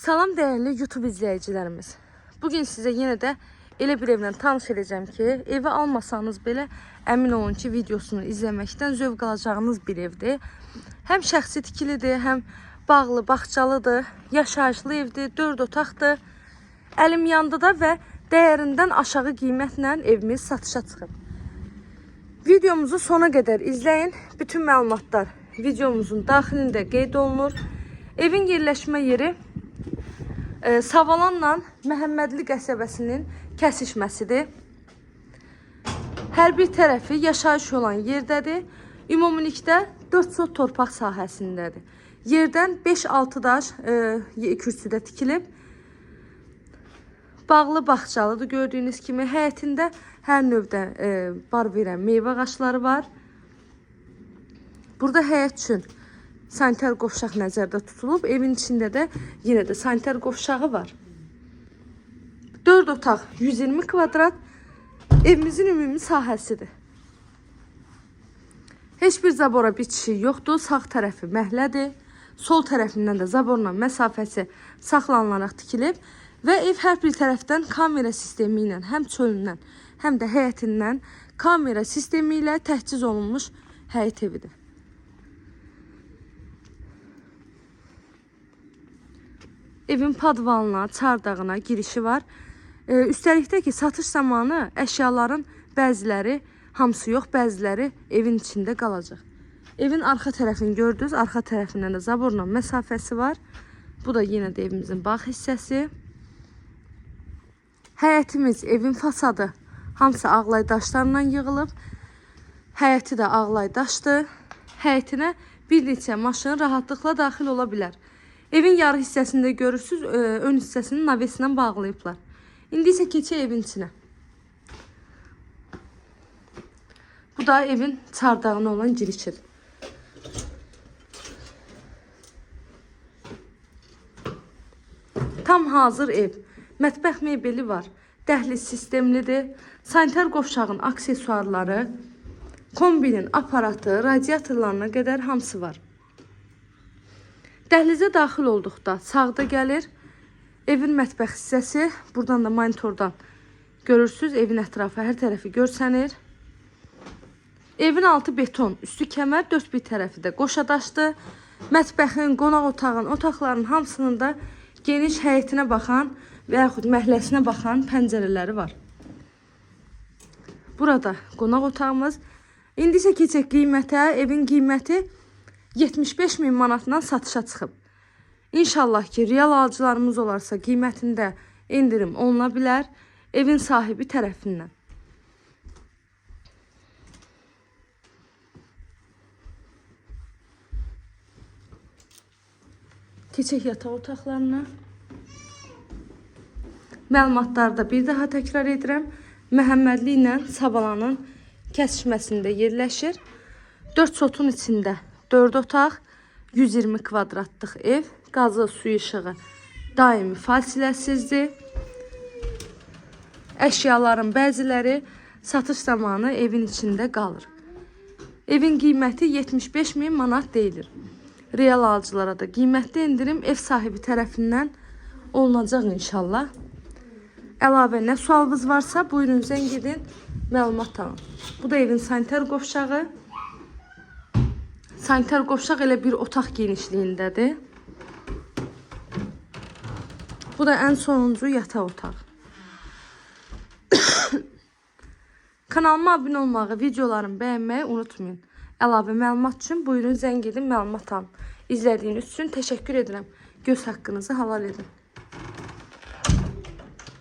Salam değerli YouTube izleyicilerimiz. Bugün size yine de elə bir evlə tanış edeceğim ki, evi almasanız belə əmin olun ki, videosunu izleməkdən zövq alacağınız bir evdir. Hem şəxsi tikilidir, hem bağlı, bağçalıdır, yaşayışlı evdir, 4 otaqdır. Əlim yandıda və dəyərindən aşağı qiymətlə evimiz satışa çıxıb. Videomuzu sona qədər izləyin. Bütün məlumatlar videomuzun daxilində qeyd olunur. Evin yerləşmə yeri Savalanla Məhəmmədli qəsəbəsinin kəsişməsidir. Hər bir tərəfi yaşayış olan yerdədir. Ümumilikdə 4 sot torpaq sahəsindədir. Yerdən 5-6 daş kürsüdə tikilib. Bağlı bağçalıdır gördüyünüz kimi. Həyətində hər növdə bar verən meyvə ağacları var. Burada həyət üçün sanitar qovşaq nəzərdə tutulub. Evin içində də yenə də sanitar qovşağı var. 4 otaq 120 kvadrat evimizin ümumi sahəsidir. Heç bir zabora bitişi yoxdur. Sağ tərəfi məhlədir. Sol tərəfindən də zaborla məsafəsi saxlanılaraq tikilib və ev hər bir tərəfdən kamera sistemi ilə həm çölündən, həm də həyətindən kamera sistemi ilə təchiz olunmuş həyət evidir. Evin padvalına, çardağına girişi var. Üstəlik də ki, satış zamanı əşyaların bəziləri, hamısı yox, bəziləri evin içində qalacaq. Evin arxa tərəfini gördünüz. Arxa tərəfindən də zaborla məsafəsi var. Bu da yenə də evimizin bağ hissəsi. Həyətimiz, evin fasadı hamısı ağlay daşlarla yığılıb. Həyəti də ağlay daşdır. Həyətinə bir neçə maşın rahatlıqla daxil ola bilər. Evin yarı hissəsində görürsünüz, ön hissəsini navesilə bağlayıblar. İndi isə keçək evin içinə. Bu da evin çardağına olan girişidir. Tam hazır ev. Mətbəx mebeli var. Dəhliz sistemlidir. Sanitar qovşağın aksesuarları, kombinin aparatı, radiatorlarına qədər hamısı var. Dəhlizə daxil olduqda sağda gəlir evin mətbəx hissəsi. Buradan da monitordan görürsünüz. Evin ətrafı hər tərəfi görsənir. Evin altı beton, üstü kəmər, dörd bir tərəfi də qoşadaşdır. Mətbəxin, qonaq otağın, otaqların hamısının da geniş həyətinə baxan və yaxud məhləsinə baxan pəncərələri var. Burada qonaq otağımız. İndi isə keçək qiymətə. Evin qiyməti 75.000 manatdan satışa çıxıb. İnşallah ki, real alıcılarımız olarsa qiymətində indirim oluna bilər evin sahibi tərəfindən. Keçək yataq otaqlarına. Məlumatlarda bir daha təkrar edirəm. Məhəmmədli ilə Savalanın kəsişməsində yerləşir. 4 sotun içində 4 otaq, 120 kvadratlıq ev, qazı, suyu, işığı daimi fasiləsizdir. Əşyaların bəziləri satış zamanı evin içində qalır. Evin qiyməti 75.000 manat deyilir. Real alıcılara da qiymətli indirim ev sahibi tərəfindən olunacaq inşallah. Əlavə nə sualınız varsa buyurun zəng edin, məlumat alın. Bu da evin sanitar qovşağı. Sanitar qovşaq elə bir otaq genişliyindədir. Bu da ən sonuncu yataq otaq. Kanalıma abunə olmağı, videolarımı bəyənməyi unutmayın. Əlavə məlumat üçün buyurun zəng edin, məlumat alın. İzlədiyiniz üçün təşəkkür edirəm. Göz haqqınızı halal edin.